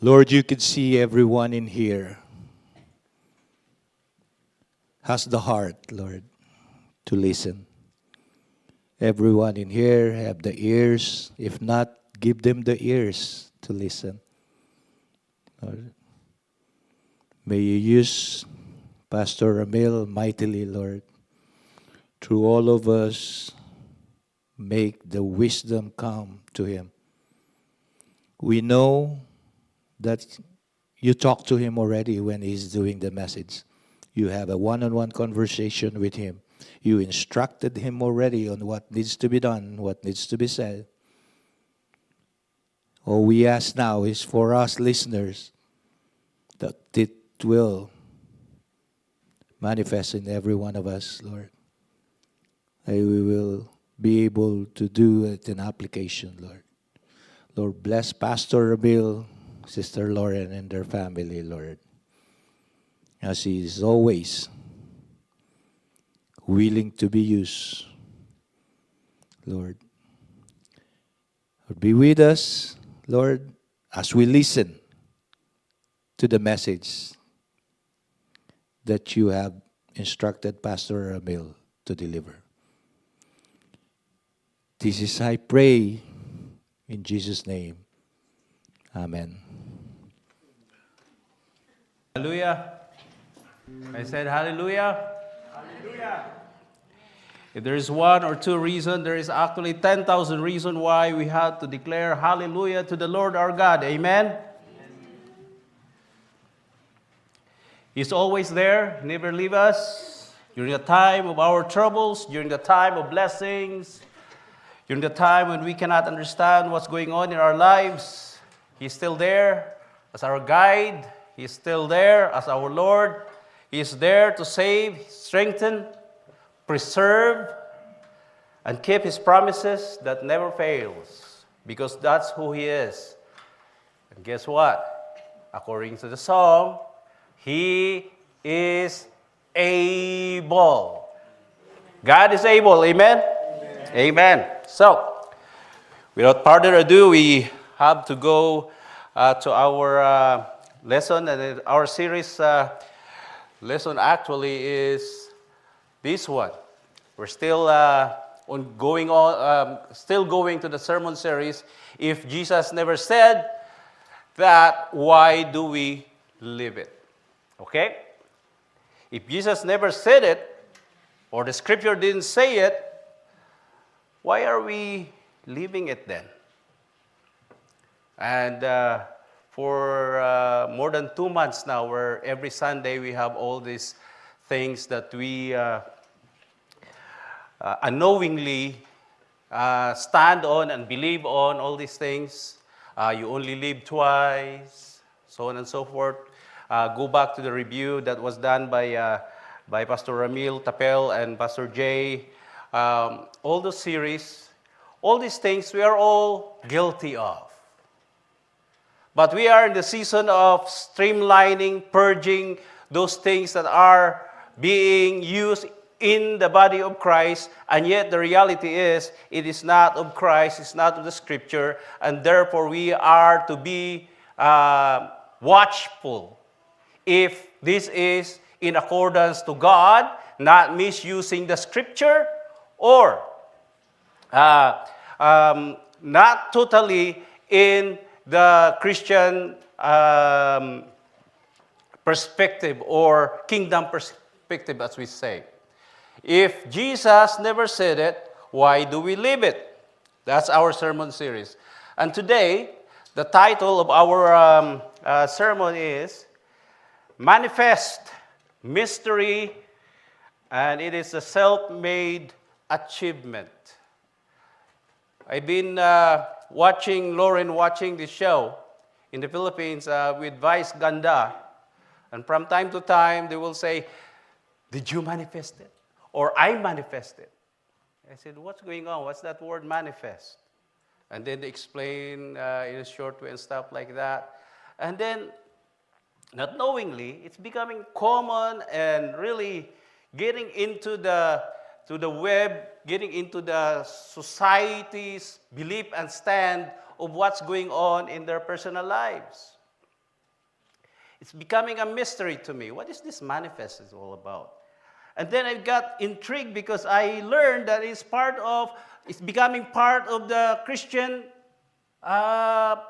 Lord, you could see everyone in here has the heart, Lord, to listen. Everyone in here have the ears. If not, give them the ears to listen. Lord, may you use Pastor Ramil mightily, Lord. Through all of us, make the wisdom come to him. We know that you talk to him already when he's doing the message. You have a one-on-one conversation with him. You instructed him already on what needs to be done, what needs to be said. All we ask now is for us listeners that it will manifest in every one of us, Lord. And we will be able to do it in application, Lord. Lord, bless Pastor Bill, Sister Lauren, and their family, Lord. As he is always willing to be used, Lord. Be with us, Lord, as we listen to the message that you have instructed Pastor Ramil to deliver. This is I pray in Jesus' name. Amen. Hallelujah. I said hallelujah. Hallelujah. If there is one or two reasons, there is actually 10,000 reasons why we have to declare hallelujah to the Lord our God. Amen. He's always there, never leave us. During the time of our troubles, during the time of blessings, during the time when we cannot understand what's going on in our lives, He's still there as our guide. He's still there as our Lord. He is there to save, strengthen, preserve, and keep His promises that never fails, because that's who He is. And guess what? According to the song, He is able. God is able. Amen? Amen. Amen. So, without further ado, we have to go to our lesson. And our series lesson actually is this one. We're still still going to the sermon series. If Jesus never said that, why do we live it? Okay? If Jesus never said it, or the scripture didn't say it, why are we living it then? And for more than 2 months now, where every Sunday we have all these things that we unknowingly stand on and believe on, all these things. You only live twice, so on and so forth. Go back to the review that was done by Pastor Ramil Tapel and Pastor Jay. All the series, all these things we are all guilty of. But we are in the season of streamlining, purging those things that are being used in the body of Christ, and yet the reality is it is not of Christ, it's not of the Scripture, and therefore we are to be watchful if this is in accordance to God, not misusing the Scripture, or not totally in the Christian perspective or kingdom perspective, as we say. If Jesus never said it, why do we live it? That's our sermon series. And today, the title of our sermon is Manifest Mystery, and it is a self-made achievement. I've been watching this show in the Philippines with Vice Ganda, and from time to time they will say, "Did you manifest it?" Or "I manifested." I said, "What's going on? What's that word manifest?" And then they explain in a short way and stuff like that. And then, not knowingly, it's becoming common and really getting into the web, getting into the society's belief and stand of what's going on in their personal lives. It's becoming a mystery to me. What is this manifest is all about? And then I got intrigued because I learned that it's becoming part of the Christian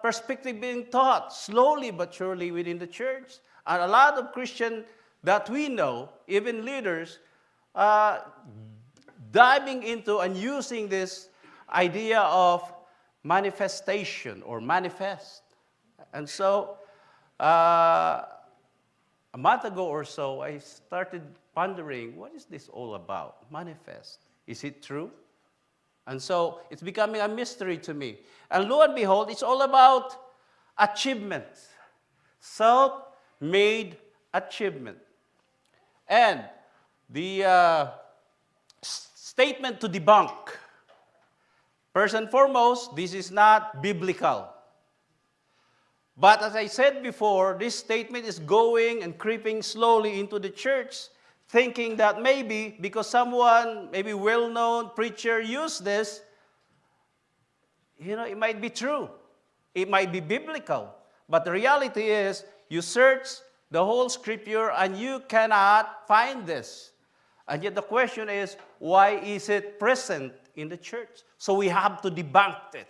perspective being taught slowly but surely within the church. And a lot of Christians that we know, even leaders, diving into and using this idea of manifestation or manifest. And so, a month ago or so, I started pondering, what is this all about? Manifest. Is it true? And so, it's becoming a mystery to me. And lo and behold, it's all about achievement. Self-made achievement. And the statement to debunk. First and foremost, this is not biblical. But as I said before, this statement is going and creeping slowly into the church, thinking that maybe because someone, maybe well-known preacher used this, it might be true. It might be biblical. But the reality is, you search the whole scripture and you cannot find this. And yet the question is, why is it present in the church? So we have to debunk it.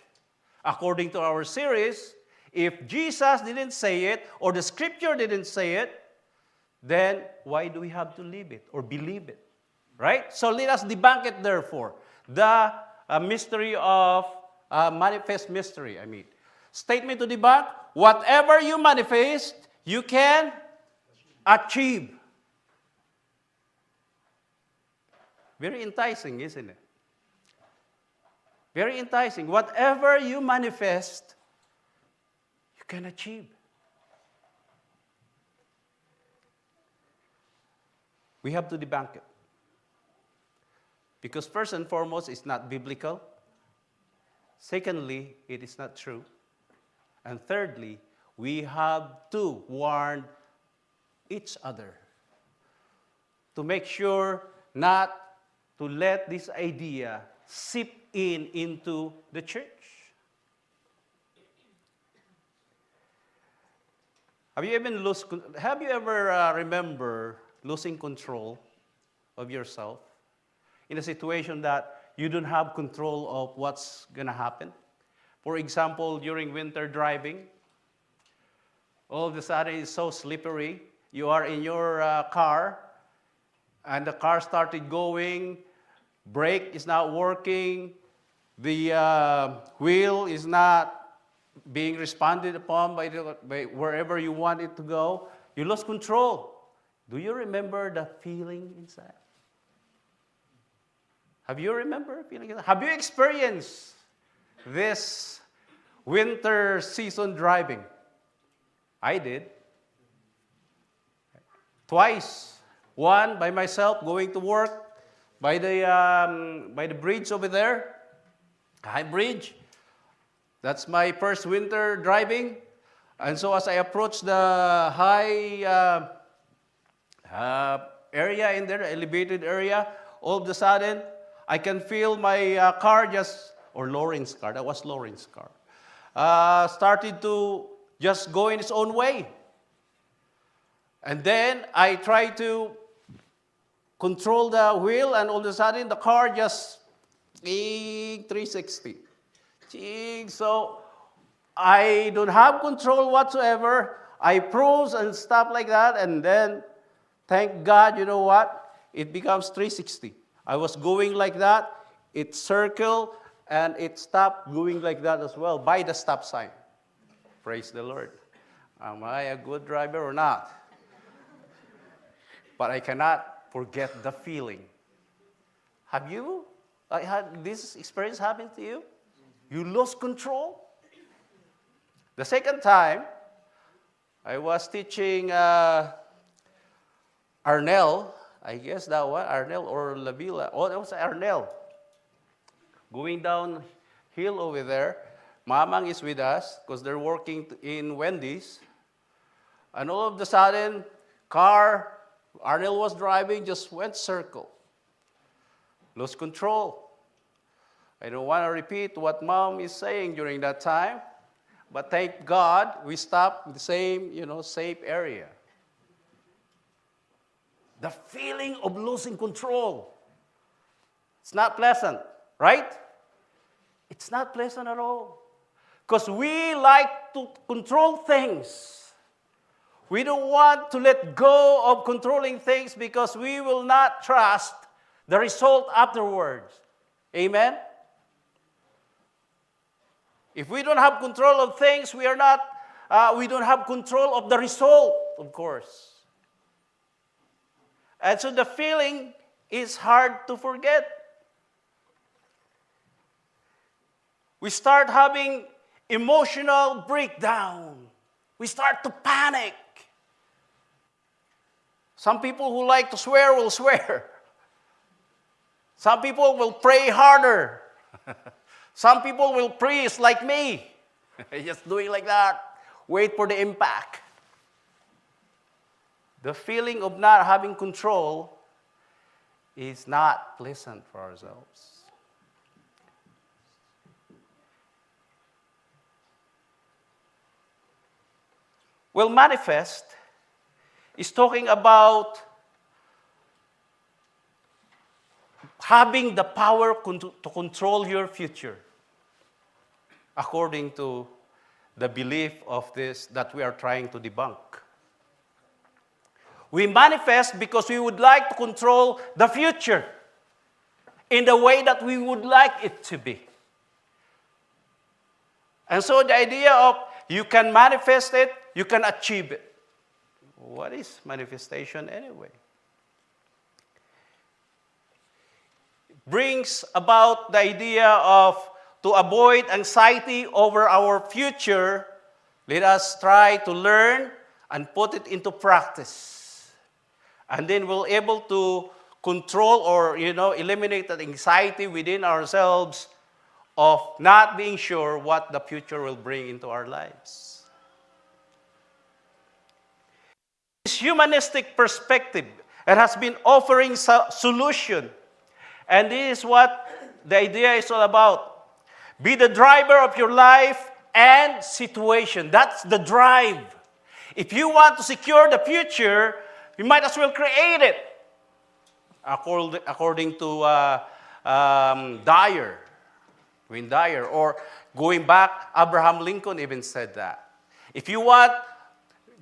According to our series, if Jesus didn't say it, or the scripture didn't say it, then why do we have to leave it or believe it? Right? So let us debunk it, therefore. The mystery of, manifest mystery, Statement to debunk, whatever you manifest, you can achieve. Very enticing, isn't it? Very enticing. Whatever you manifest, you can achieve. We have to debunk it. Because first and foremost, it's not biblical. Secondly, it is not true. And thirdly, we have to warn each other to make sure not to let this idea seep into the church. Have you ever remember losing control of yourself in a situation that you don't have control of what's going to happen? For example, during winter driving, all of a sudden it's so slippery. You are in your car, and the car started going, brake is not working, the wheel is not being responded upon by wherever you want it to go. You lost control. Do you remember the feeling inside? Have you remember feeling inside? Have you experienced this winter season driving? I did. Twice. One by myself going to work by the bridge over there, High Bridge. That's my first winter driving. And so as I approached the high area in there, elevated area, all of a sudden, I can feel my car or Lauren's car, that was Lauren's car, started to just go in its own way. And then I tried to control the wheel, and all of a sudden the car just 360. So I don't have control whatsoever. I froze and stuff like that, and then thank God, you know what? It becomes 360. I was going like that, it circled, and it stopped going like that as well by the stop sign. Praise the Lord. Am I a good driver or not? But I cannot forget the feeling. Have you had this experience happen to you? You lost control? The second time, I was teaching Arnel, I guess that was Arnel or Lavilla. Oh, that was Arnel. Going down hill over there. Mamang is with us because they're working in Wendy's. And all of a sudden, car, Arnel was driving, just went circle. Lost control. I don't want to repeat what mom is saying during that time. But thank God, we stopped in the same, safe area. The feeling of losing control. It's not pleasant, right? It's not pleasant at all. Because we like to control things. We don't want to let go of controlling things because we will not trust the result afterwards. Amen? If we don't have control of things, we don't have control of the result, of course. And so the feeling is hard to forget. We start having emotional breakdown. We start to panic. Some people who like to swear will swear. Some people will pray harder. Some people will praise like me. Just doing like that. Wait for the impact. The feeling of not having control is not pleasant for ourselves. Well, manifest is talking about having the power to control your future, according to the belief of this that we are trying to debunk. We manifest because we would like to control the future in the way that we would like it to be. And so the idea of you can manifest it, you can achieve it. What is manifestation anyway? It brings about the idea of to avoid anxiety over our future, let us try to learn and put it into practice. And then we'll able to control or, eliminate that anxiety within ourselves of not being sure what the future will bring into our lives. This humanistic perspective and has been offering solution. And this is what the idea is all about. Be the driver of your life and situation. That's the drive. If you want to secure the future, you might as well create it. According to Dyer, Wayne Dyer, or going back, Abraham Lincoln even said that. If you want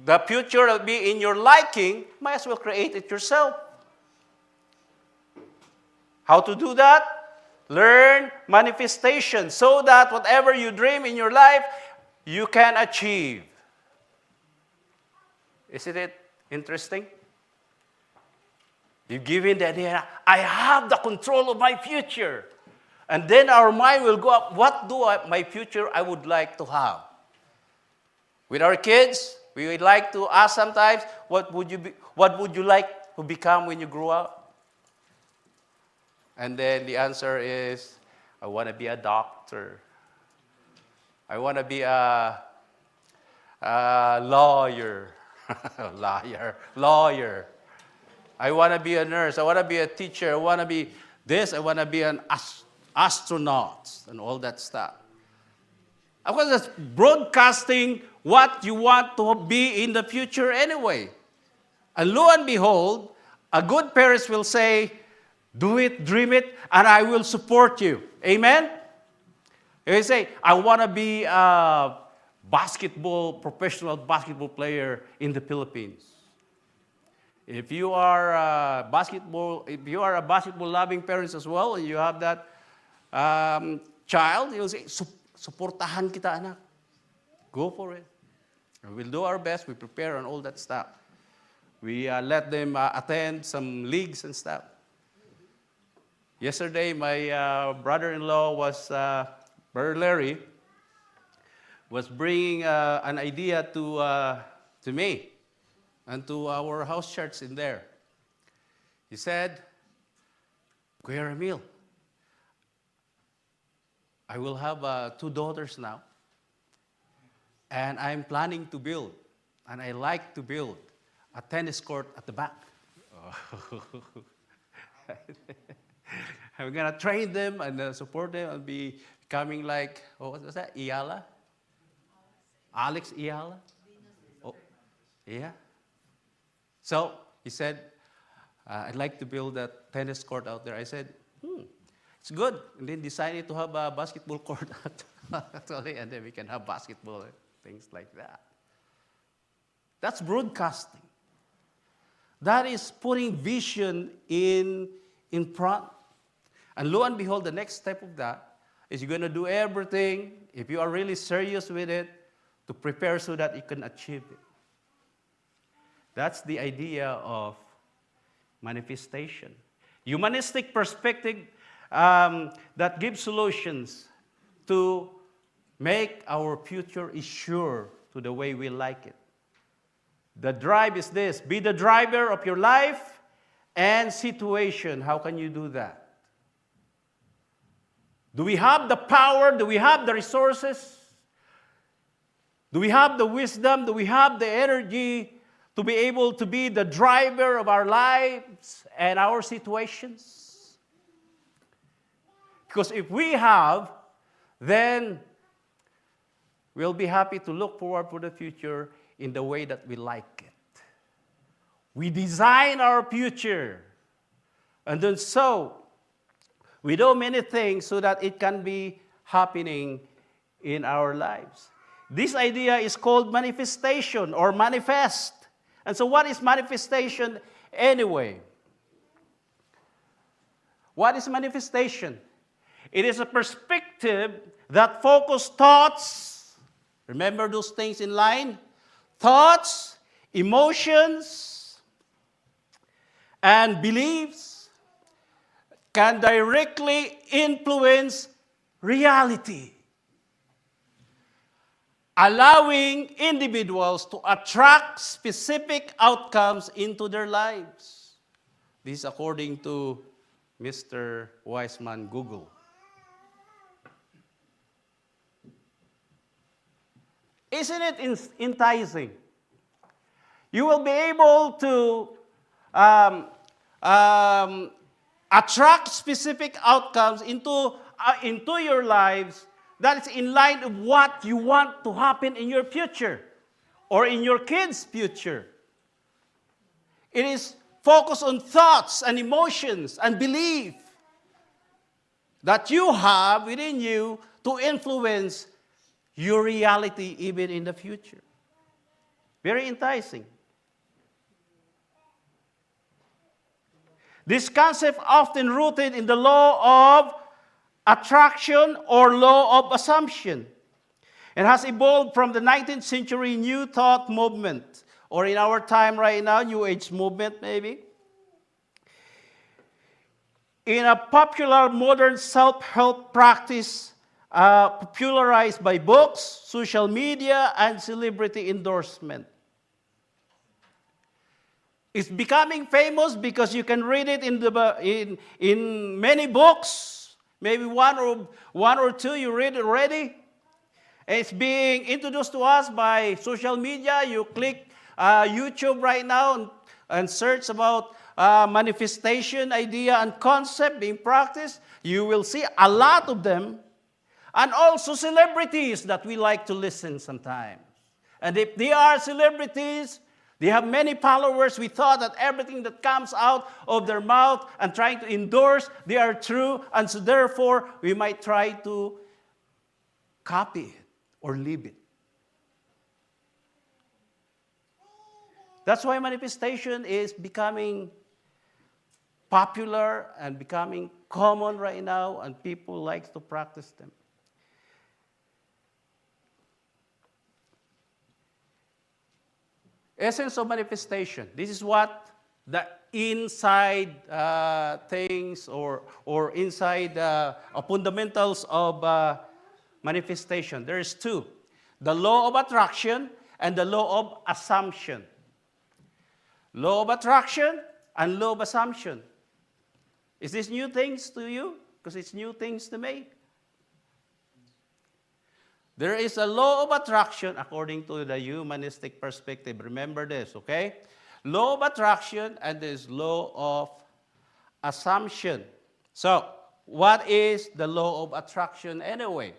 the future to be in your liking, might as well create it yourself. How to do that? Learn manifestation so that whatever you dream in your life, you can achieve. Isn't it interesting? You give in the idea, I have the control of my future. And then our mind will go up, my future I would like to have? With our kids, we would like to ask sometimes, what would you like to become when you grow up? And then the answer is, I want to be a doctor. I want to be a lawyer. Lawyer. I want to be a nurse. I want to be a teacher. I want to be this. I want to be an astronaut and all that stuff. I was just broadcasting what you want to be in the future anyway. And lo and behold, a good parent will say, do it, dream it, and I will support you. Amen? They say, I want to be a professional basketball player in the Philippines. If you are a basketball loving parents as well, and you have that child, you'll say, suportahan kita anak. Go for it. And we'll do our best. We prepare and all that stuff. We let them attend some leagues and stuff. Yesterday, my brother-in-law Brother Larry, was bringing an idea to me and to our house church in there. He said, Kuya Ramil, I will have 2 daughters now, and I'm planning to build, and I like to build a tennis court at the back. I'm going to train them and support them and be becoming like, what was that, Iyala? Alex Iala? Oh, yeah. So he said, I'd like to build a tennis court out there. I said, it's good. And then decided to have a basketball court actually, and then we can have basketball and things like that. That's broadcasting. That is putting vision in front. And lo and behold, the next step of that is you're going to do everything, if you are really serious with it, to prepare so that you can achieve it. That's the idea of manifestation. Humanistic perspective that gives solutions to make our future is sure to the way we like it. The drive is this: be the driver of your life and situation. How can you do that? Do we have the power? Do we have the resources? Do we have the wisdom? Do we have the energy to be able to be the driver of our lives and our situations? Because if we have, then we'll be happy to look forward for the future in the way that we like it. We design our future, and then so we do many things so that it can be happening in our lives. This idea is called manifestation or manifest. And so what is manifestation anyway? What is manifestation? It is a perspective that focuses thoughts. Remember those things in line? Thoughts, emotions, and beliefs can directly influence reality, allowing individuals to attract specific outcomes into their lives. This is according to Mr. Wiseman Google. Isn't it enticing? You will be able to attract specific outcomes into your lives that is in line with what you want to happen in your future or in your kids' future. It is focused on thoughts and emotions and belief that you have within you to influence your reality even in the future. Very enticing. This concept often rooted in the law of attraction or law of assumption, and has evolved from the 19th century New Thought movement, or in our time right now, New Age movement maybe. In a popular modern self-help practice popularized by books, social media, and celebrity endorsement. It's becoming famous because you can read it in many books. Maybe one or two you read already. It's being introduced to us by social media. You click YouTube right now and search about manifestation idea and concept being practiced. You will see a lot of them. And also celebrities that we like to listen sometimes. And if they are celebrities, they have many followers. We thought that everything that comes out of their mouth and trying to endorse, they are true. And so therefore, we might try to copy it or live it. That's why manifestation is becoming popular and becoming common right now, and people like to practice them. Essence of manifestation. This is what the inside things or inside fundamentals of manifestation. There is two. The law of attraction and the law of assumption. Law of attraction and law of assumption. Is this new things to you? Because it's new things to me. There is a law of attraction according to the humanistic perspective. Remember this, okay? Law of attraction and there's law of assumption. So, what is the law of attraction anyway?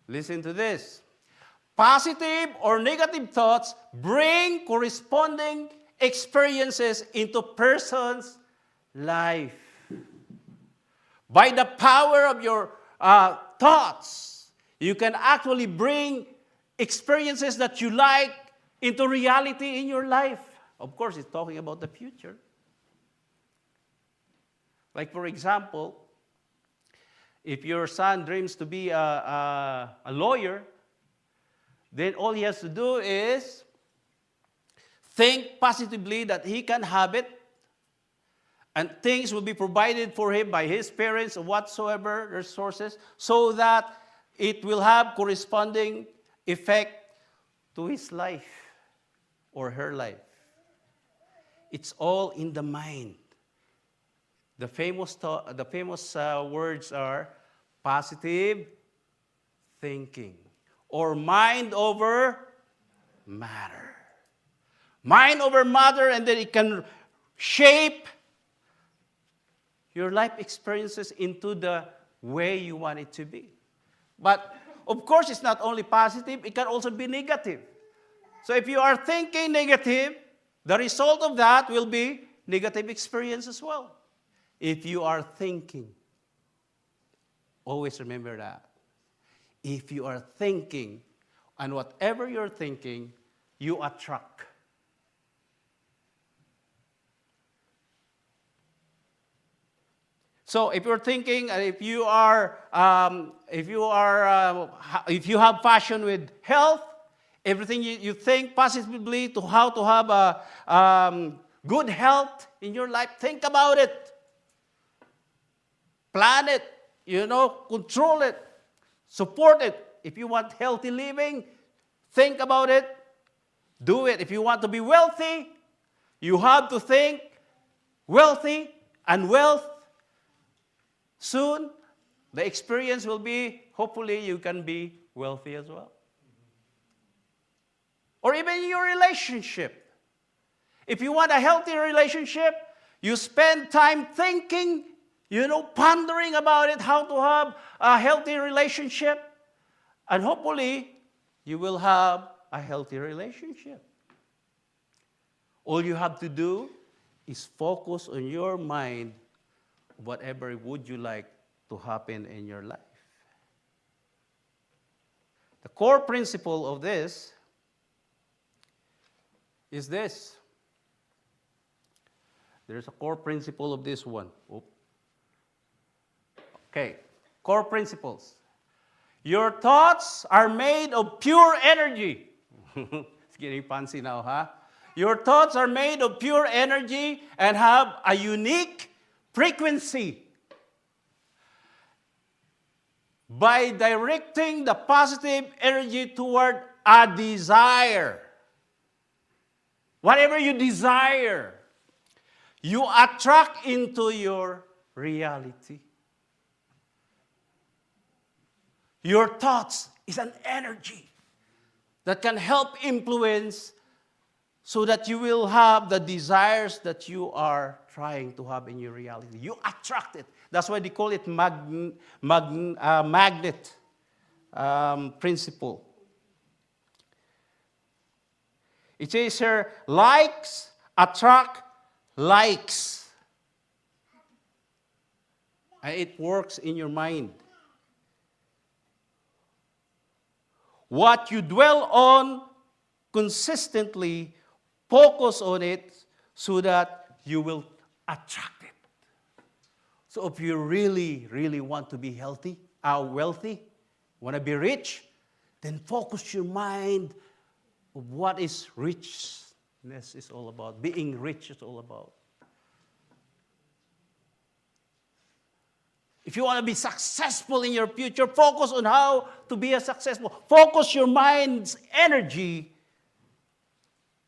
Listen to this. Positive or negative thoughts bring corresponding experiences into person's life. By the power of your thoughts, you can actually bring experiences that you like into reality in your life. Of course, it's talking about the future. Like, for example, if your son dreams to be a lawyer, then all he has to do is think positively that he can have it, and things will be provided for him by his parents or whatsoever resources, so that it will have corresponding effect to his life or her life. It's all in the mind. The famous words are positive thinking, or mind over matter. Mind over matter, and then it can shape your life experiences into the way you want it to be. But of course, it's not only positive, it can also be negative. So if you are thinking negative, the result of that will be negative experience as well. If you are thinking, always remember that. If you are thinking, and whatever you're thinking, you attract. So if you're thinking, if you have passion with health, everything you think positively to how to have a good health in your life, think about it. Plan it, control it, support it. If you want healthy living, think about it, do it. If you want to be wealthy, you have to think wealthy, and wealth. Soon, the experience will be, hopefully, you can be wealthy as well. Or even in your relationship. If you want a healthy relationship, you spend time thinking, pondering about it, how to have a healthy relationship. And hopefully, you will have a healthy relationship. All you have to do is focus on your mind, whatever would you like to happen in your life. The core principle of this is this. There's a core principle of this one. Okay, core principles. Your thoughts are made of pure energy. It's getting fancy now, huh? Your thoughts are made of pure energy and have a unique frequency. By directing the positive energy toward a desire, whatever you desire, you attract into your reality. Your thoughts is an energy that can help influence so that you will have the desires that you are trying to have in your reality. You attract it. That's why they call it magnet principle. It says here, likes attract likes. And it works in your mind. What you dwell on consistently, focus on it so that you will attract it. So if you really, really want to be healthy, wealthy, want to be rich, then focus your mind on what is richness is all about. Being rich is all about. If you want to be successful in your future, focus on how to be a successful. Focus your mind's energy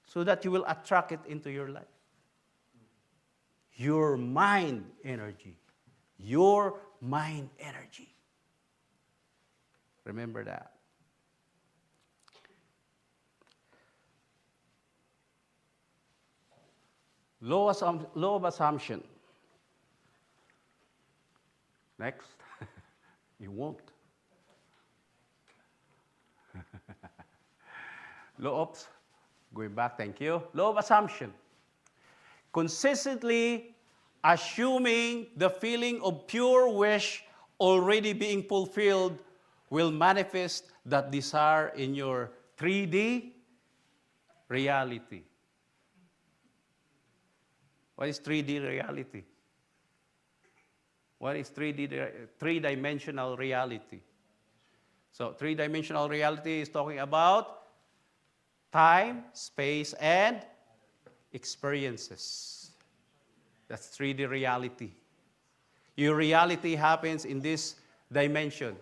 so that you will attract it into your life. Your mind energy. Your mind energy. Remember that. Law of assumption. Next. You won't. Law of, going back, thank you. Law of assumption. Consistently assuming the feeling of pure wish already being fulfilled will manifest that desire in your 3D reality. What is 3D reality? What is three-dimensional reality? So three-dimensional reality is talking about time, space, and experiences. That's 3D reality. Your reality happens in this dimension.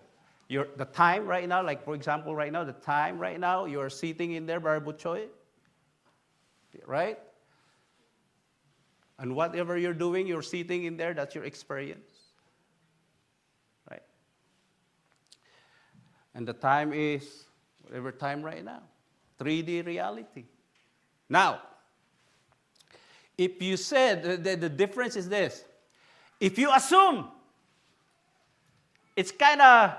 The time right now, like for example right now, the time right now, you're sitting in there, Barbuchoy, right? And whatever you're doing, you're sitting in there, that's your experience. Right? And the time is whatever time right now. 3D reality. Now, if you said, the difference is this. If you assume, it's kind of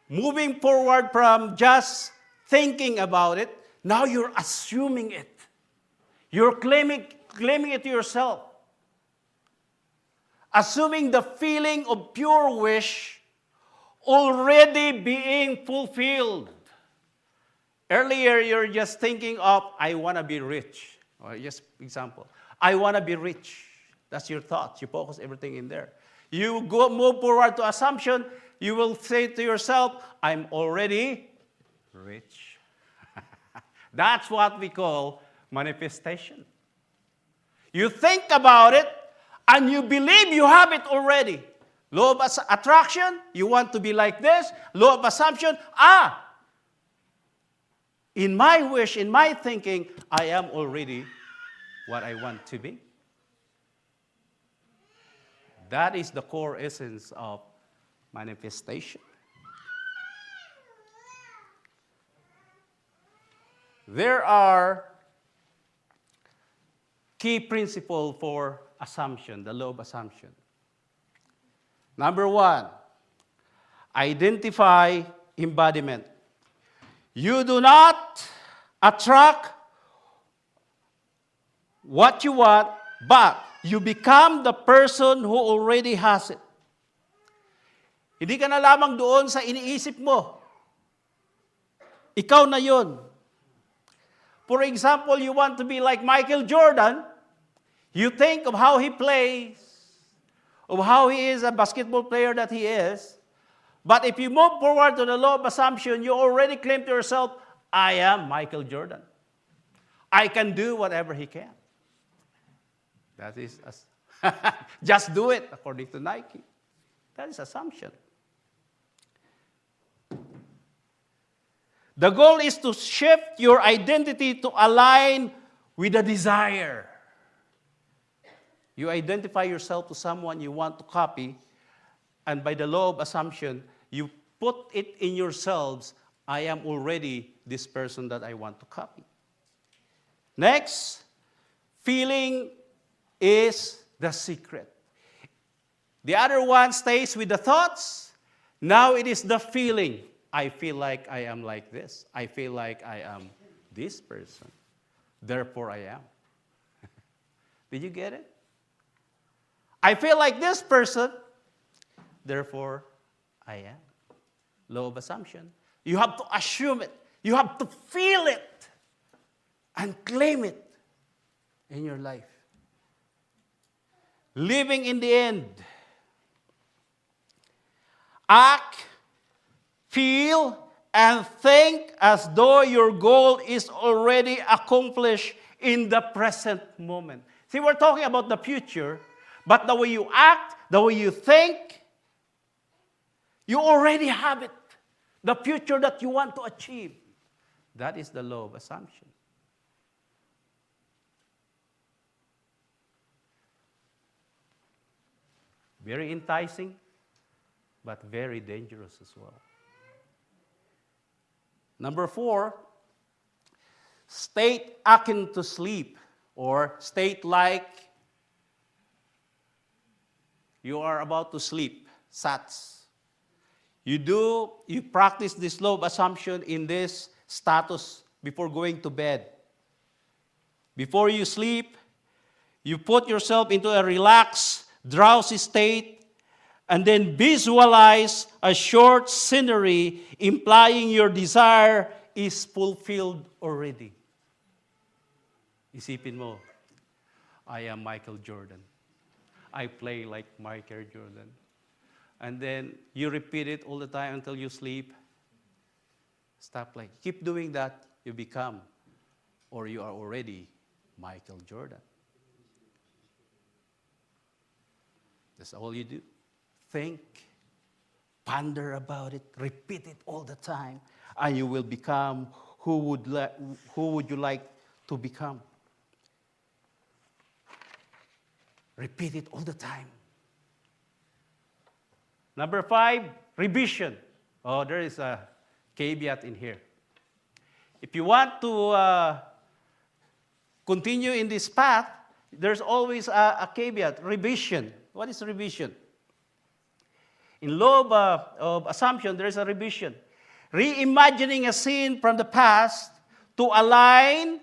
moving forward from just thinking about it, now you're assuming it. You're claiming it to yourself. Assuming the feeling of pure wish already being fulfilled. Earlier, you're just thinking of, I want to be rich. Or just example, I want to be rich. That's your thoughts. You focus everything in there. You move forward to assumption, you will say to yourself, I'm already rich. That's what we call manifestation. You think about it, and you believe you have it already. Law of attraction, you want to be like this. Law of assumption, in my wish, in my thinking, I am already what I want to be. That is the core essence of manifestation. There are key principles for assumption, the law of assumption. Number one, identify embodiment. You do not attract what you want, but you become the person who already has it. Hindi ka na lamang doon sa iniisip mo. Ikaw na yun. For example, you want to be like Michael Jordan. You think of how he plays, of how he is a basketball player that he is. But if you move forward to the law of assumption, you already claim to yourself, I am Michael Jordan. I can do whatever he can. That is, just do it, according to Nike. That is assumption. The goal is to shift your identity to align with the desire. You identify yourself to someone you want to copy, and by the law of assumption, you put it in yourselves, I am already this person that I want to copy. Next, feeling is the secret. The other one stays with the thoughts. Now it is the feeling. I feel like I am like this. I feel like I am this person. Therefore, I am. Did you get it? I feel like this person. Therefore, I am. Law of assumption. You have to assume it. You have to feel it and claim it in your life. Living in the end. Act, feel, and think as though your goal is already accomplished in the present moment. See, we're talking about the future, but the way you act, the way you think, you already have it. The future that you want to achieve. That is the law of assumption. Very enticing, but very dangerous as well. Number 4, state akin to sleep, or state like you are about to sleep, SATS. You practice this law of assumption in this status before going to bed. Before you sleep, you put yourself into a relaxed, drowsy state, and then visualize a short scenery implying your desire is fulfilled already. Isipin mo, I am Michael Jordan. I play like Michael Jordan. And then you repeat it all the time until you sleep. Stop playing. Keep doing that, you become, or you are already Michael Jordan. That's all you do. Think, ponder about it, repeat it all the time, and you will become who would you like to become. Repeat it all the time. Number 5, revision. Oh, there is a caveat in here. If you want to continue in this path, there's always a caveat, revision. What is revision? In law of assumption, there is a revision. Reimagining a scene from the past to align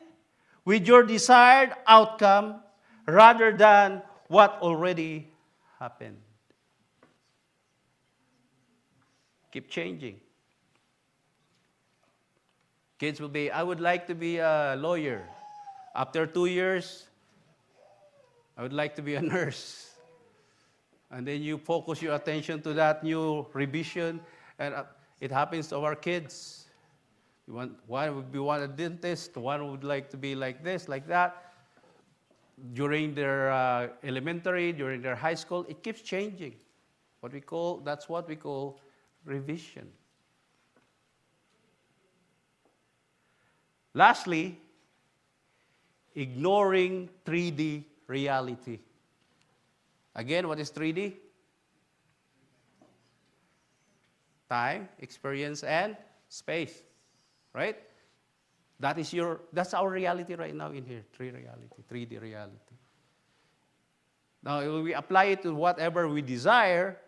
with your desired outcome rather than what already happened. Keep changing. Kids will be, I would like to be a lawyer. After 2 years, I would like to be a nurse. And then you focus your attention to that new revision, and it happens to our kids. One would be a dentist, one would like to be like this, like that. During their elementary, during their high school, it keeps changing. That's what we call revision. Lastly, ignoring 3D reality. Again, what is 3D? Time, experience, and space. Right? That's our reality right now in here. 3D reality. Now, if we apply it to whatever we desire,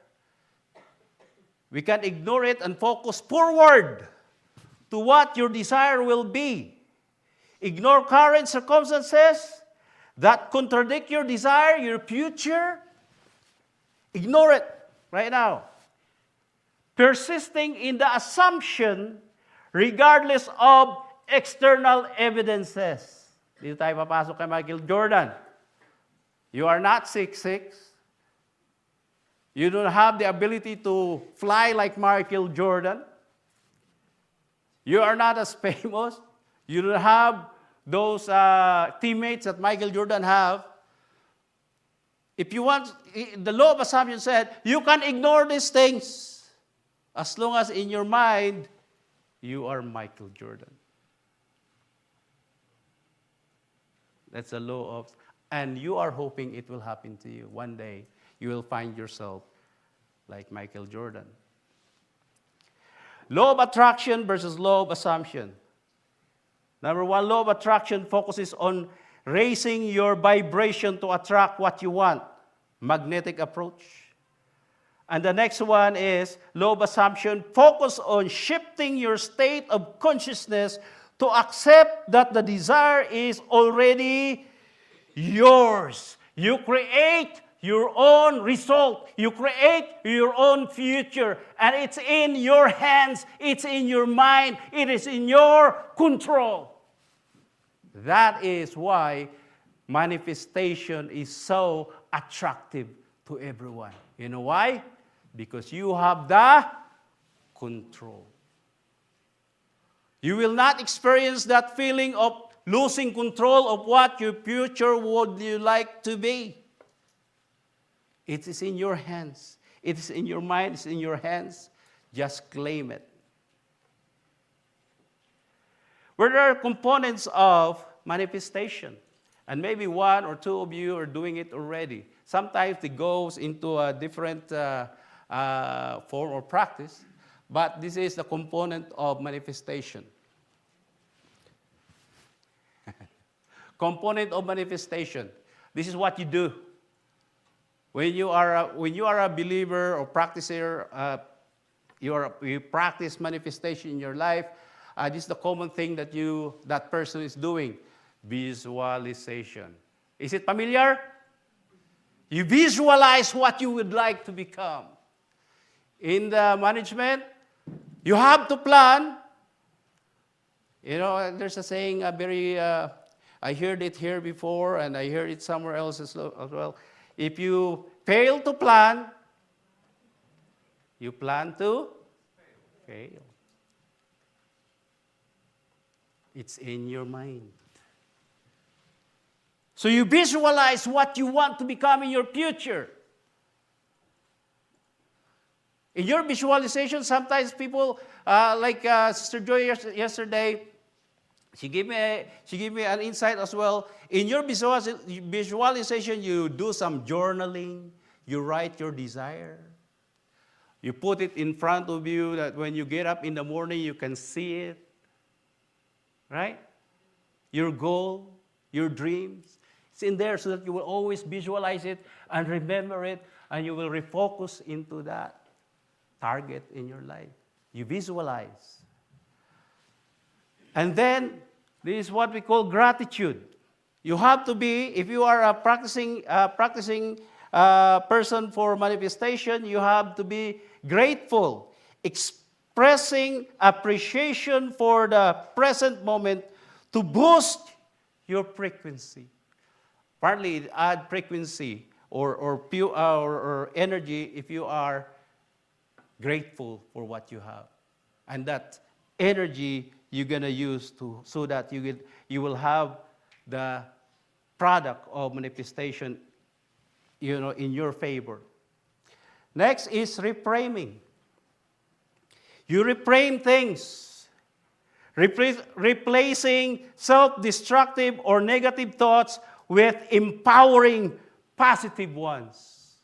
we can ignore it and focus forward to what your desire will be. Ignore current circumstances that contradict your desire, your future. Ignore it right now. Persisting in the assumption regardless of external evidences. Dito tayo papasok kay Michael Jordan. You are not 6'6". You don't have the ability to fly like Michael Jordan. You are not as famous. You don't have those teammates that Michael Jordan have. If you want, the law of assumption said, you can ignore these things as long as in your mind, you are Michael Jordan. That's the law of, and you are hoping it will happen to you. One day, you will find yourself like Michael Jordan. Law of attraction versus law of assumption. Number 1, law of attraction focuses on raising your vibration to attract what you want. Magnetic approach. And the next one is law of assumption. Focus on shifting your state of consciousness to accept that the desire is already yours. You create your own result. You create your own future. And it's in your hands. It's in your mind. It is in your control. That is why manifestation is so attractive to everyone. You know why? Because you have the control. You will not experience that feeling of losing control of what your future would you like to be. It is in your hands. It is in your mind. It's in your hands. Just claim it. Where there are components of manifestation, and maybe 1 or 2 of you are doing it already. Sometimes it goes into a different form or practice, but this is the component of manifestation. Component of manifestation. This is what you do. When you are a believer or practicer, you practice manifestation in your life. this is the common thing that that person is doing. Visualization. Is it familiar? You visualize what you would like to become. In the management, you have to plan. You know, there's a saying, I heard it here before, and I heard it somewhere else as well. If you fail to plan, you plan to fail. It's in your mind. So you visualize what you want to become in your future. In your visualization, sometimes people, like Sister Joy yesterday, she gave me an insight as well. In your visualization, you do some journaling. You write your desire. You put it in front of you that when you get up in the morning, you can see it. Right? Your goal, your dreams. It's in there so that you will always visualize it and remember it, and you will refocus into that target in your life. You visualize. And then, this is what we call gratitude. You have to be, if you are a practicing person for manifestation, you have to be grateful, expressing appreciation for the present moment to boost your frequency. Partly, it add frequency or energy if you are grateful for what you have. And that energy you're going to use so that you will have the product of manifestation, in your favor. Next is reframing. You reframe things, replacing self-destructive or negative thoughts with empowering positive ones.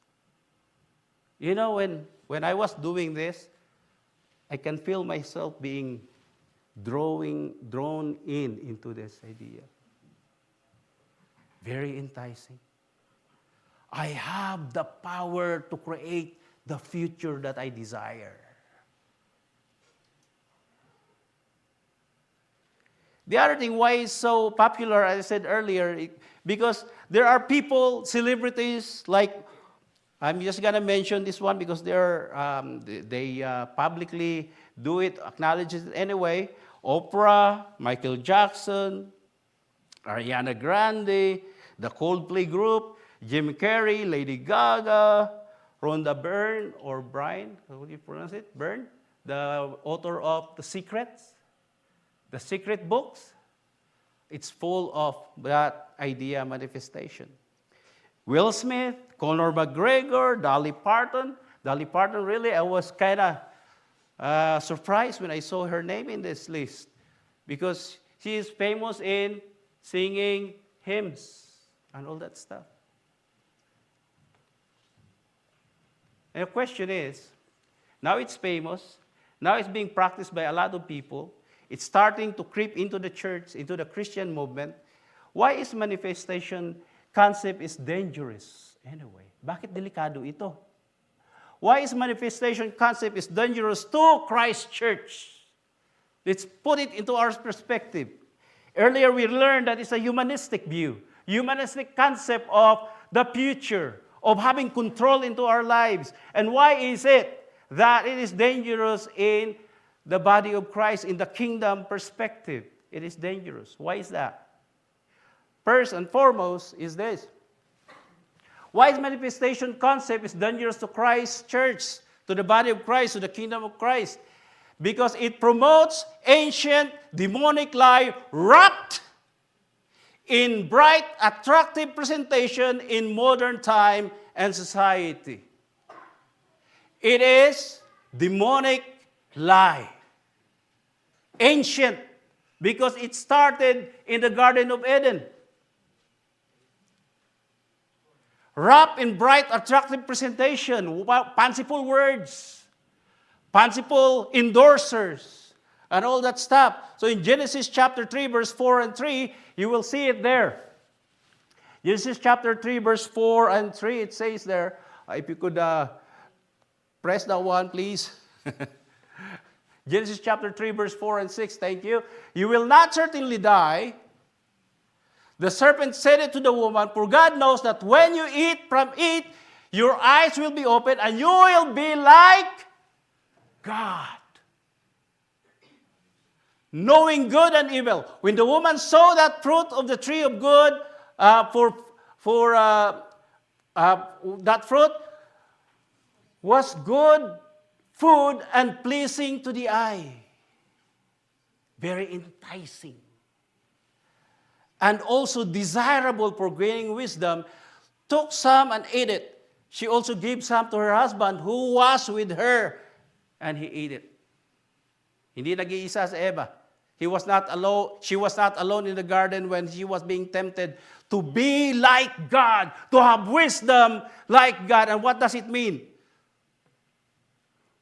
You know, when I was doing this, I can feel myself being drawn into this idea. Very enticing. I have the power to create the future that I desire. The other thing why it's so popular, as I said earlier, because there are people, celebrities, like, I'm just going to mention this one because they publicly do it, acknowledge it anyway. Oprah, Michael Jackson, Ariana Grande, the Coldplay group, Jim Carrey, Lady Gaga, Rhonda Byrne, or Brian, how do you pronounce it? Byrne, the author of The Secrets, the Secret books. It's full of that idea manifestation. Will Smith, Conor McGregor, Dolly Parton. Dolly Parton, really, I was kind of surprised when I saw her name in this list because she is famous in singing hymns and all that stuff. And the question is, now it's famous, now it's being practiced by a lot of people, it's starting to creep into the church, into the Christian movement. Why is manifestation concept is dangerous anyway? Bakit delikado ito? Why is manifestation concept is dangerous to Christ Church? Let's put it into our perspective. Earlier we learned that it's a humanistic view, humanistic concept of the future, of having control into our lives. And why is it that it is dangerous in the body of Christ, in the kingdom perspective? It is dangerous. Why is that? First and foremost is this. Why is manifestation concept is dangerous to Christ's church, to the body of Christ, to the kingdom of Christ? Because it promotes ancient demonic life wrapped in bright, attractive presentation in modern time and society. It is demonic lie. Ancient, because it started in the Garden of Eden. Wrapped in bright, attractive presentation, fanciful words, fanciful endorsers, and all that stuff. So in Genesis chapter 3, verse 4 and 3, you will see it there. Genesis chapter 3, verse 4 and 3, it says there, if you could press that one, please. Genesis chapter 3, verse 4 and 6. Thank you. You will not certainly die. The serpent said it to the woman, for God knows that when you eat from it, your eyes will be opened and you will be like God, knowing good and evil. When the woman saw that fruit of the tree of good, that fruit was good food and pleasing to the eye, very enticing, and also desirable for gaining wisdom, took some and ate it. She also gave some to her husband who was with her, and he ate it. Hindi nag-iisa si Eva. He was not alone. She was not alone in the garden when she was being tempted to be like God, to have wisdom like God. And what does it mean?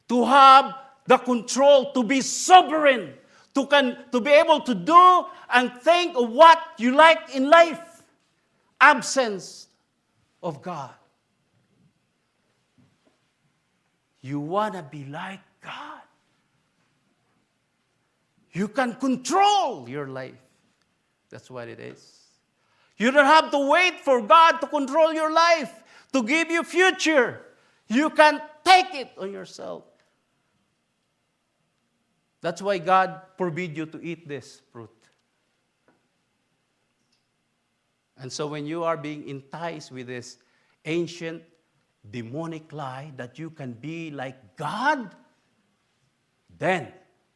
To have the control, to be sovereign, to be able to do and think of what you like in life. Absence of God. You want to be like God. You can control your life. That's what it is. You don't have to wait for God to control your life, to give you future. You can take it on yourself. That's why God forbid you to eat this fruit. And so when you are being enticed with this ancient demonic lie that you can be like God, then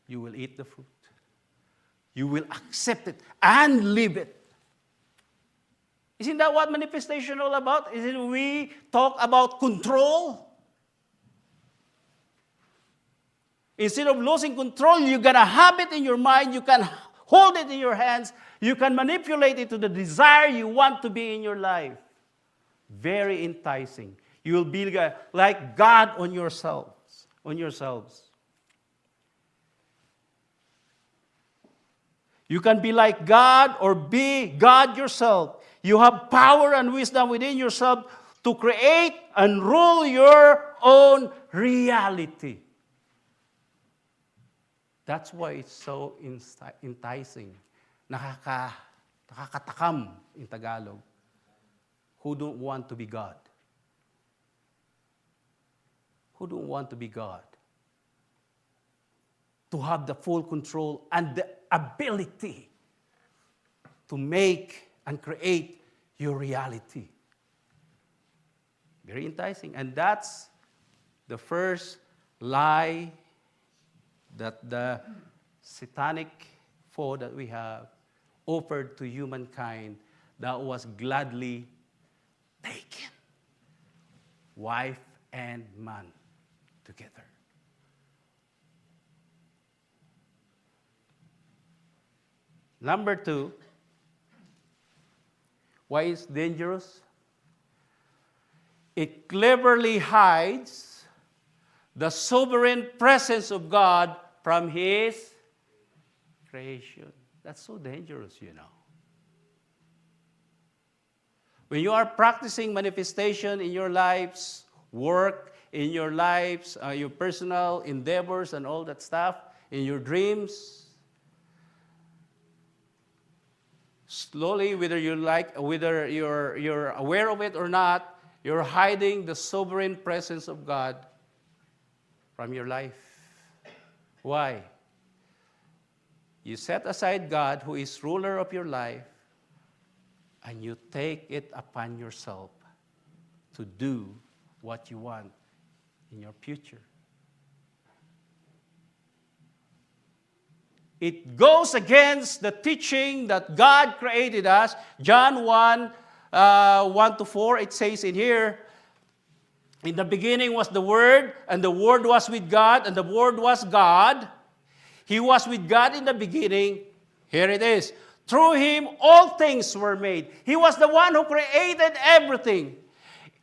you will eat the fruit. You will accept it and live it. Isn't that what manifestation all about? Isn't we talk about control? Instead of losing control, you're going to have it in your mind. You can hold it in your hands. You can manipulate it to the desire you want to be in your life. Very enticing. You will be like God on yourselves. You can be like God or be God yourself. You have power and wisdom within yourself to create and rule your own reality. That's why it's so enticing. Nakakatakam in Tagalog. Who don't want to be God? Who don't want to be God? To have the full control and the ability to make and create your reality. Very enticing. And that's the first lie that the satanic foe that we have offered to humankind that was gladly taken. Wife and man together. Number 2, why it's dangerous? It cleverly hides the sovereign presence of God from His creation. That's so dangerous, you know. When you are practicing manifestation in your lives, work, in your lives, your personal endeavors and all that stuff, in your dreams, slowly, whether you're aware of it or not, you're hiding the sovereign presence of God from your life. Why? You set aside God, who is ruler of your life, and you take it upon yourself to do what you want in your future. It goes against the teaching that God created us. John 1:1-4, it says in here, in the beginning was the Word, and the Word was with God, and the Word was God. He was with God in the beginning. Here it is. Through Him, all things were made. He was the one who created everything.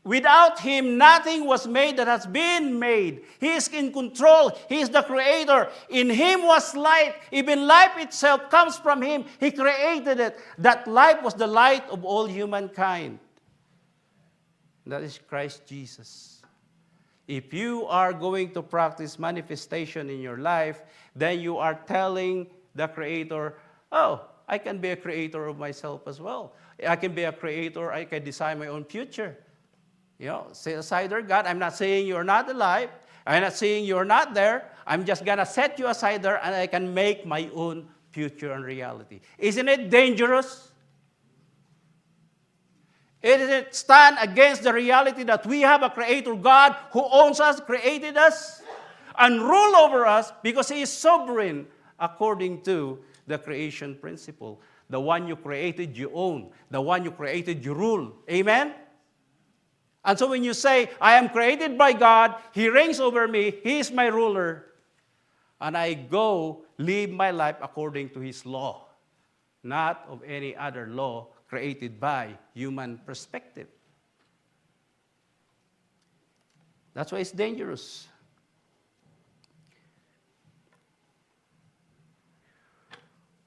Without Him, nothing was made that has been made. He is in control. He is the creator. In Him was light. Even life itself comes from Him. He created it. That light was the light of all humankind. That is Christ Jesus. If you are going to practice manifestation in your life, then you are telling the Creator, oh, I can be a creator of myself as well. I can be a creator. I can design my own future. Set aside there, God. I'm not saying you're not alive. I'm not saying you're not there. I'm just going to set you aside there, and I can make my own future and reality. Isn't it dangerous? Isn't it stand against the reality that we have a creator God who owns us, created us, and rule over us because He is sovereign according to the creation principle. The one you created, you own. The one you created, you rule. Amen? And so when you say, I am created by God, He reigns over me, He is my ruler, and I go live my life according to His law, not of any other law created by human perspective. That's why it's dangerous.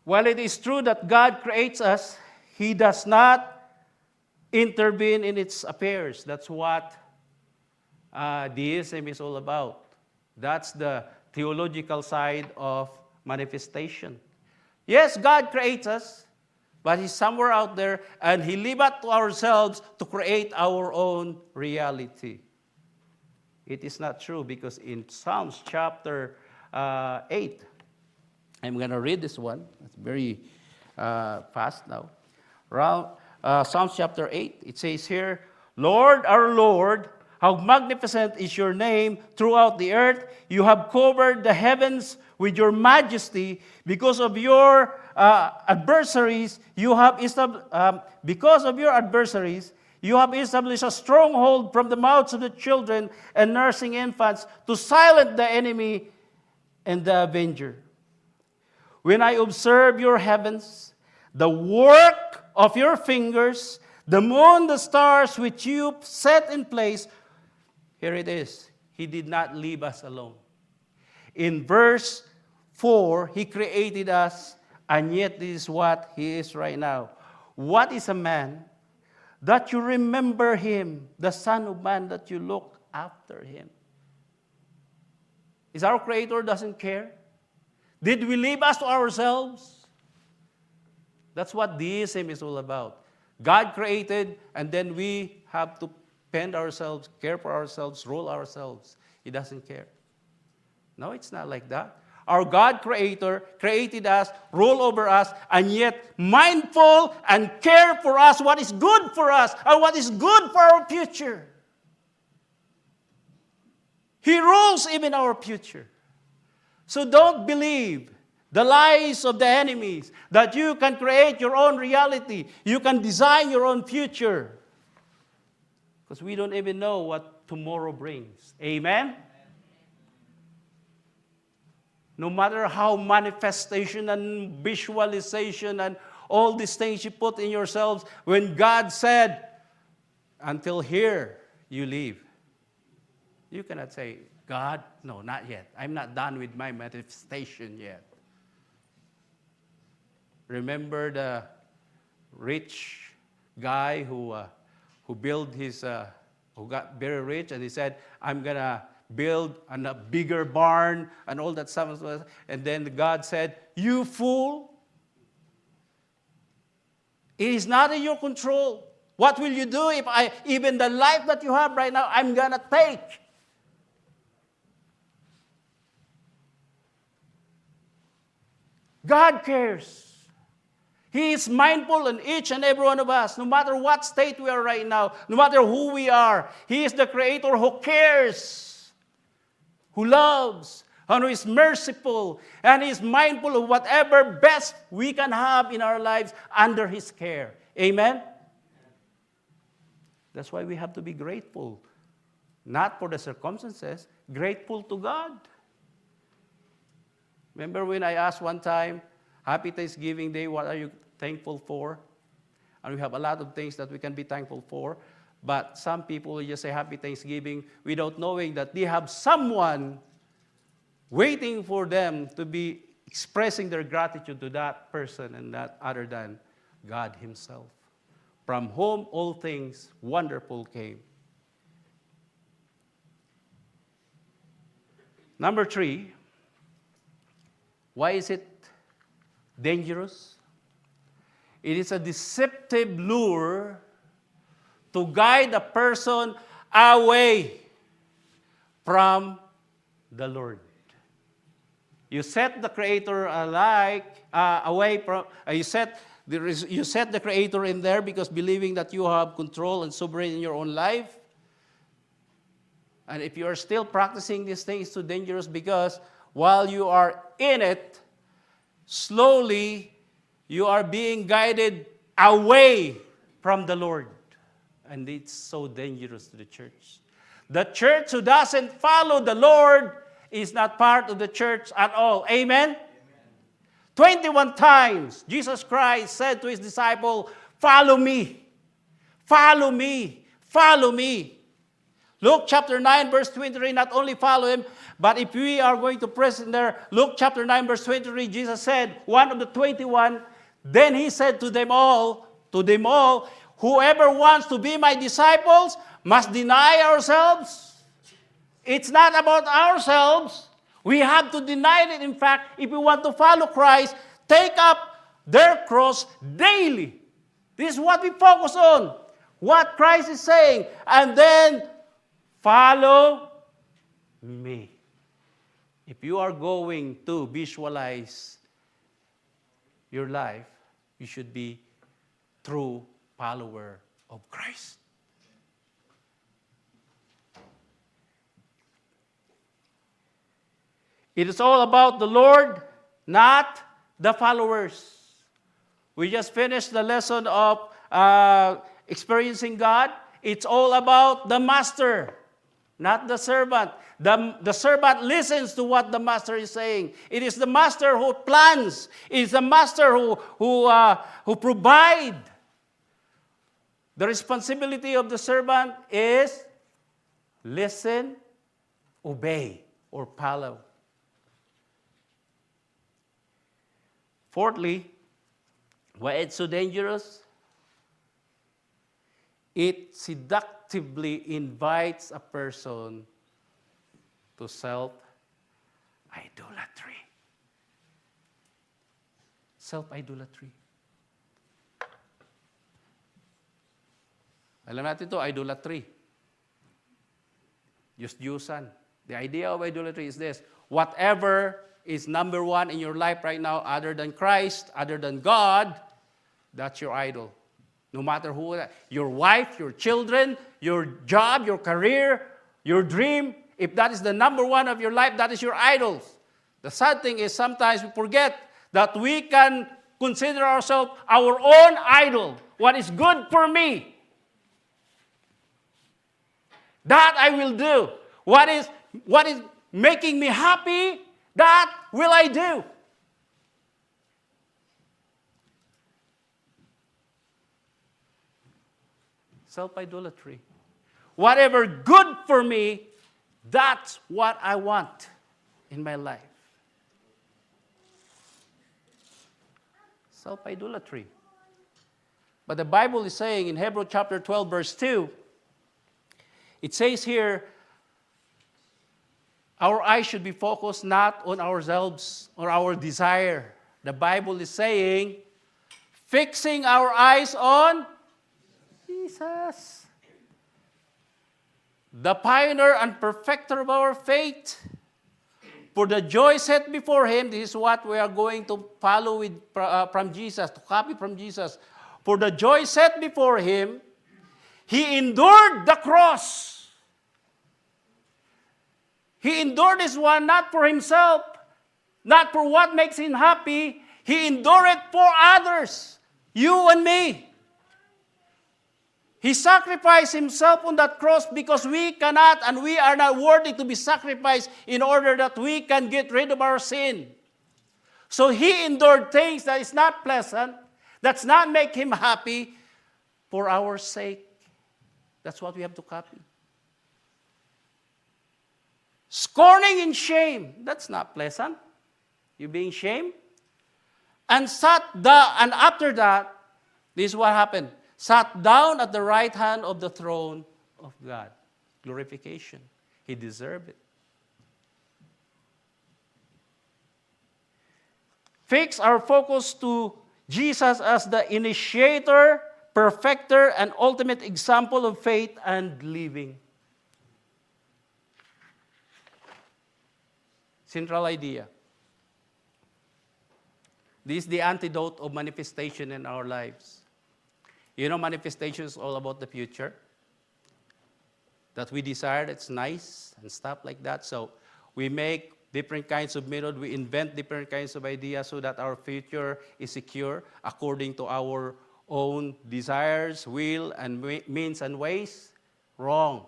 While it is true that God creates us, He does not intervene in its affairs. That's what deism is all about. That's the theological side of manifestation. Yes, God creates us, but He's somewhere out there, and He leaves it to ourselves to create our own reality. It is not true, because in Psalms chapter 8, I'm going to read this one. It's very fast now. Psalms chapter 8, it says here, Lord, our Lord, how magnificent is your name throughout the earth. You have covered the heavens with your majesty. Because of your adversaries, you have established a stronghold from the mouths of the children and nursing infants to silence the enemy and the avenger. When I observe your heavens, the work of your fingers, the moon, the stars which you set in place, here it is. He did not leave us alone. In verse 4, He created us, and yet this is what He is right now. What is a man that you remember him, the Son of Man that you look after him? Is our Creator doesn't care? Did we leave us to ourselves? That's what deism is all about. God created, and then we have to fend ourselves, care for ourselves, rule ourselves. He doesn't care. No, it's not like that. Our God Creator created us, rule over us, and yet mindful and care for us what is good for us and what is good for our future. He rules even our future. So don't believe the lies of the enemies that you can create your own reality. You can design your own future. Because we don't even know what tomorrow brings. Amen? No matter how manifestation and visualization and all these things you put in yourselves, when God said, until here you live, you cannot say, God, no, not yet. I'm not done with my manifestation yet. Remember the rich guy who got very rich, and he said, I'm going to build a bigger barn and all that stuff. And then God said, you fool, it is not in your control. What will you do if even the life that you have right now, I'm going to take? God cares. He is mindful in each and every one of us, no matter what state we are right now, no matter who we are. He is the Creator who cares, who loves, and who is merciful, and is mindful of whatever best we can have in our lives under His care. Amen? That's why we have to be grateful, not for the circumstances, grateful to God. Remember when I asked one time, Happy Thanksgiving Day, what are you thankful for? And we have a lot of things that we can be thankful for. But some people will just say Happy Thanksgiving without knowing that they have someone waiting for them to be expressing their gratitude to that person and that other than God Himself, from whom all things wonderful came. Number 3, why is it dangerous? It is a deceptive lure to guide a person away from the Lord. You set the Creator away from. You set the Creator in there because believing that you have control and sovereignty in your own life. And if you are still practicing these things, it's too dangerous because while you are in it, slowly you are being guided away from the Lord. And it's so dangerous to the church. The church who doesn't follow the Lord is not part of the church at all. Amen? 21 times, Jesus Christ said to his disciple, follow me, follow me, follow me. Luke chapter 9, verse 23, not only follow him, but if we are going to press in there, Luke chapter 9, verse 23, Jesus said, one of the 21, then he said to them all, whoever wants to be my disciples must deny ourselves. It's not about ourselves. We have to deny it. In fact, if we want to follow Christ, take up their cross daily. This is what we focus on. What Christ is saying. And then follow me. If you are going to visualize your life, you should be true follower of Christ. It is all about the Lord, not the followers. We just finished the lesson of experiencing God. It's all about the master, not the servant. The servant listens to what the master is saying. It is the master who plans. It is the master who provides. The responsibility of the servant is listen, obey, or follow. Fourthly, why it's so dangerous? It seductively invites a person to self-idolatry. Self-idolatry. Alam natin ito, idolatry. Diyos-Diyosan. The idea of idolatry is this: whatever is number one in your life right now, other than Christ, other than God, that's your idol. No matter who, your wife, your children, your job, your career, your dream, if that is the number one of your life, that is your idols. The sad thing is sometimes we forget that we can consider ourselves our own idol. What is good for me, that I will do. What is making me happy, that will I do. Self-idolatry. Whatever good for me, that's what I want in my life. Self-idolatry. But the Bible is saying in Hebrews chapter 12, verse 2, it says here, our eyes should be focused not on ourselves or our desire. The Bible is saying, fixing our eyes on Jesus, the pioneer and perfecter of our faith. For the joy set before him, this is what we are going to follow with, from Jesus, to copy from Jesus. For the joy set before him, he endured the cross. He endured this one not for himself, not for what makes him happy. He endured it for others, you and me. He sacrificed himself on that cross because we cannot and we are not worthy to be sacrificed in order that we can get rid of our sin. So he endured things that is not pleasant, that's not make him happy, for our sake. That's what we have to copy. Scorning and shame, that's not pleasant. You being shamed. And after that, this is what happened. Sat down at the right hand of the throne of God. Glorification. He deserved it. fix our focus to Jesus as the initiator, perfecter, and ultimate example of faith and living. Central idea. This is the antidote of manifestation in our lives. You know, manifestation is all about the future. That we desire, it's nice and stuff like that. So we make different kinds of method. We invent different kinds of ideas so that our future is secure according to our own desires, will, and means and ways. Wrong.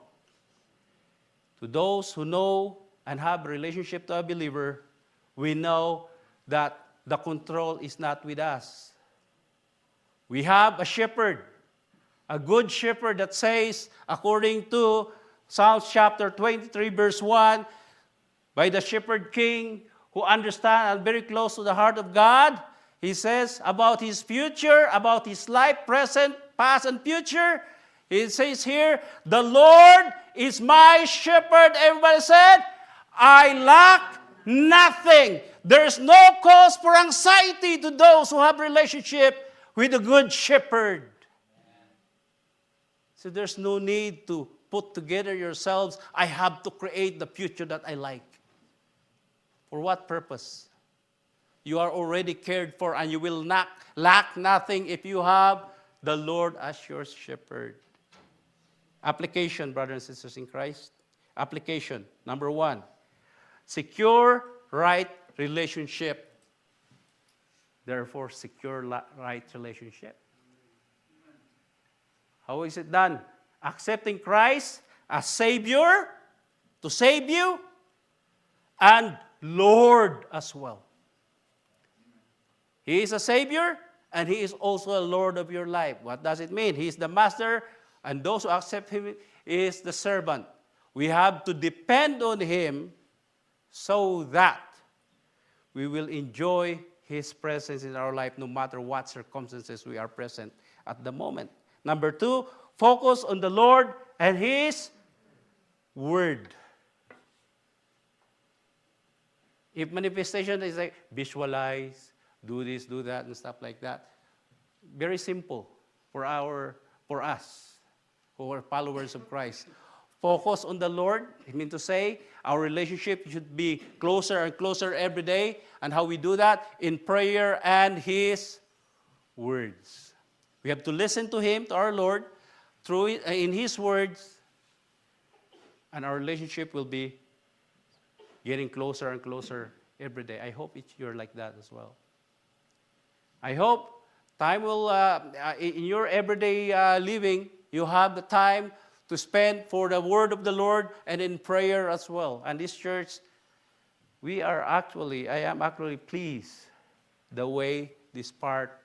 To those who know and have a relationship to a believer, we know that the control is not with us. We have a shepherd, a good shepherd that says, according to Psalms chapter 23, verse 1, by the shepherd king who understands and very close to the heart of God, he says about his future, about his life, present, past, and future. He says here, the Lord is my shepherd. Everybody said, I lack nothing. There's no cause for anxiety to those who have relationship with the good shepherd. So there's no need to put together yourselves. I have to create the future that I like. For what purpose? You are already cared for, and you will not lack nothing if you have the Lord as your shepherd. Application, brothers and sisters in Christ. Application, number 1. Secure right relationship. Therefore, secure right relationship. How is it done? Accepting Christ as Savior, to save you, and Lord as well. He is a Savior, and He is also a Lord of your life. What does it mean? He is the Master, and those who accept Him is the servant. We have to depend on Him so that we will enjoy His presence in our life no matter what circumstances we are present at the moment. Number 2, focus on the Lord and His Word. If manifestation is like visualize, do this, do that, and stuff like that, very simple for us who are followers of Christ. Focus on the Lord. I mean to say, our relationship should be closer and closer every day. And how we do that? In prayer and His words. We have to listen to Him, to our Lord, in His words, and our relationship will be getting closer and closer every day. I hope you're like that as well. I hope time will, in your everyday living, you have the time to spend for the word of the Lord and in prayer as well. And this church, I am actually pleased the way this part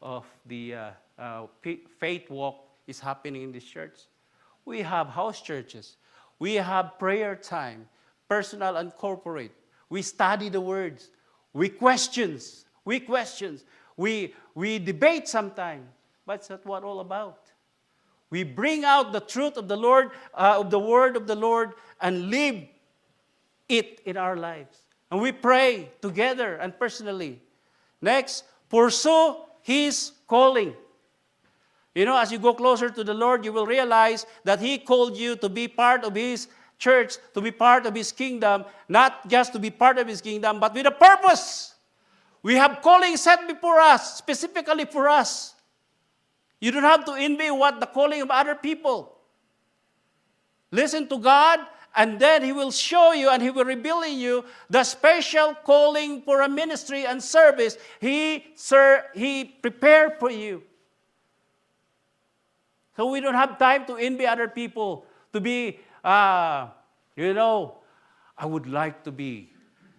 of the faith walk is happening in this church. We have house churches. We have prayer time, personal and corporate. We study the words. We question. We debate sometimes. But that's what all about. We bring out the truth of the Lord, of the word of the Lord, and live it in our lives. And we pray together and personally. Next, pursue His calling. You know, as you go closer to the Lord, you will realize that He called you to be part of His church, to be part of His kingdom, not just to be part of His kingdom, but with a purpose. We have calling set before us, specifically for us. You don't have to envy what the calling of other people. Listen to God, and then He will show you and He will reveal in you the special calling for a ministry and service He prepared for you. So we don't have time to envy other people, to be, I would like to be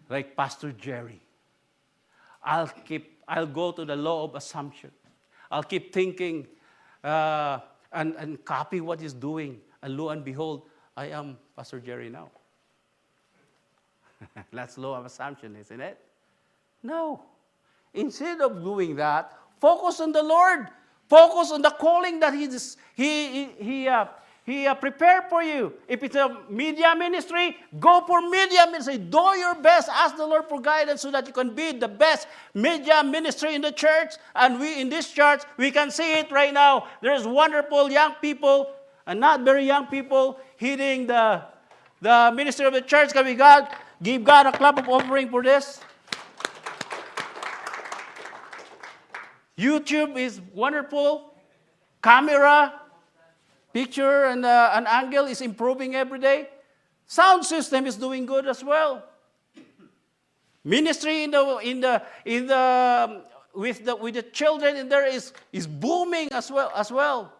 like Pastor Jerry. I'll go to the law of assumption. I'll keep thinking and copy what he's doing. And lo and behold, I am Pastor Jerry now. That's law of assumption, isn't it? No. Instead of doing Focus on the Lord. Focus on the calling that He prepared for you. If it's a media ministry, go for media ministry. Do your best. Ask the Lord for guidance so that you can be the best media ministry in the church. And we, in this church, we can see it right now. There's wonderful young people and not very young people heeding the ministry of the church. Can we give God a clap of offering for this? YouTube is wonderful. Camera, picture, and an angle is improving every day. Sound system is doing good as well. Ministry with the children in there is booming as well.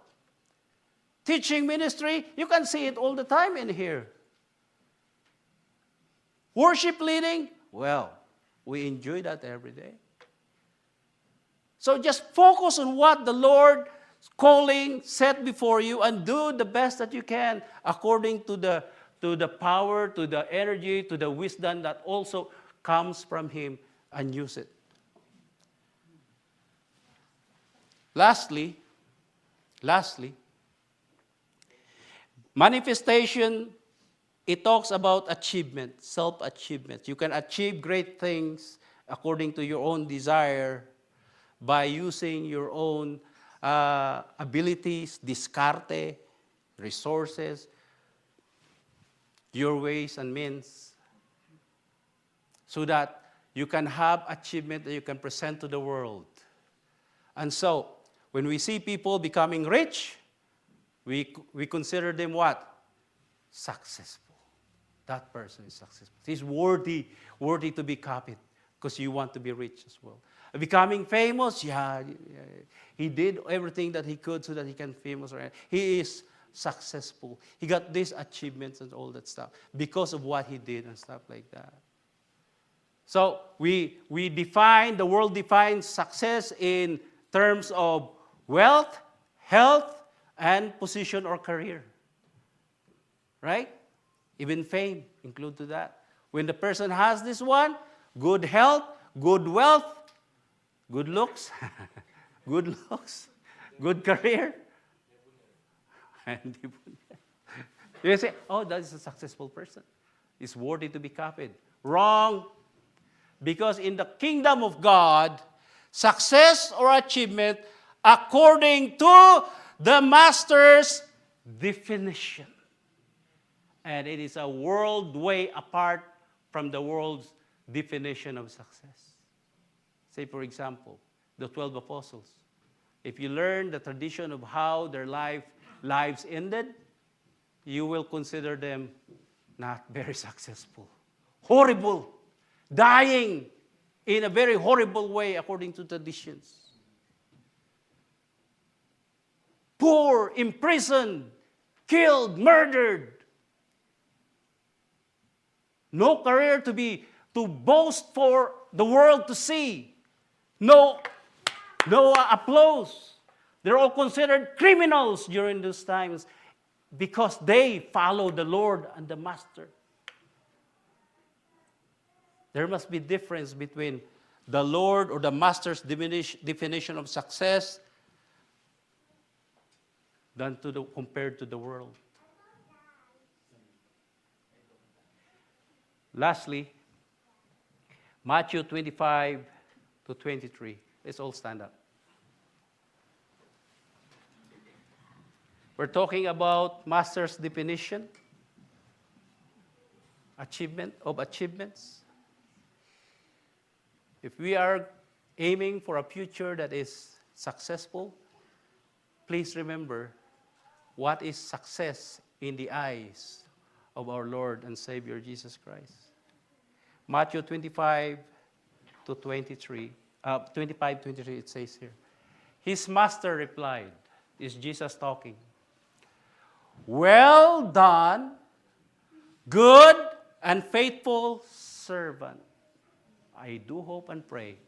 Teaching ministry, you can see it all the time in here. Worship leading, well, we enjoy that every day. So just focus on what the Lord calling set before you and do the best that you can according to the power, to the energy, to the wisdom that also comes from Him, and use it. Lastly, manifestation, it talks about achievement, self-achievement. You can achieve great things according to your own desire by using your own abilities, discarte, resources, your ways and means, so that you can have achievement that you can present to the world. And so, when we see people becoming rich, we consider them what? Successful. That person is successful. He's worthy to be copied because you want to be rich as well. Becoming famous, he did everything that he could so that he can be famous. Right? He is successful. He got these achievements and all that stuff because of what he did and stuff like that. So the world defines success in terms of wealth, health, and position or career. Right? Even fame include to that. When the person has this one, good health, good wealth, good looks, good career. You say, oh, that is a successful person. He's worthy to be copied. Wrong. Because in the kingdom of God, success or achievement, according to the Master's definition. And it is a world way apart from the world's definition of success. Say, for example, the 12 apostles. If you learn the tradition of how their lives ended, you will consider them not very successful. Horrible. Dying in a very horrible way according to traditions. Poor, imprisoned, killed, murdered. No career to boast for the world to see. No applause. They're all considered criminals during those times because they follow the Lord and the Master. There must be difference between the Lord or the Master's definition of success compared to the world. Lastly, Matthew 25 to 23. Let's all stand up. We're talking about Master's definition, achievements. If we are aiming for a future that is successful, please remember what is success in the eyes of our Lord and Savior Jesus Christ. Matthew 25 to 23, 25-23, it says here. His master replied, is Jesus talking, "Well done, good and faithful servant." I do hope and pray,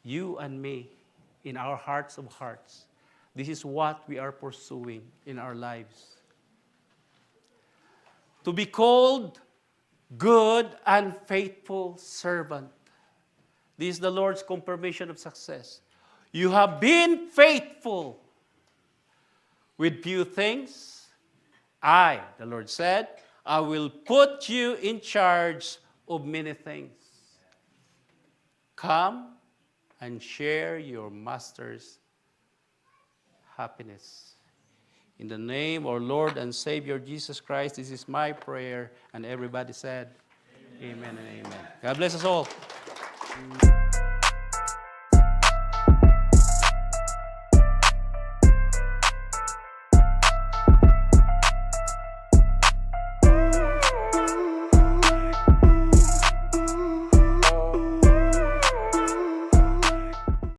you and me, in our hearts of hearts, this is what we are pursuing in our lives. To be called good and faithful servant. This is the Lord's confirmation of success. You have been faithful with few things. I, the Lord said, I will put you in charge of many things. Come and share your master's happiness. In the name of our Lord and Savior Jesus Christ, this is my prayer. And everybody said, Amen and amen. God bless us all.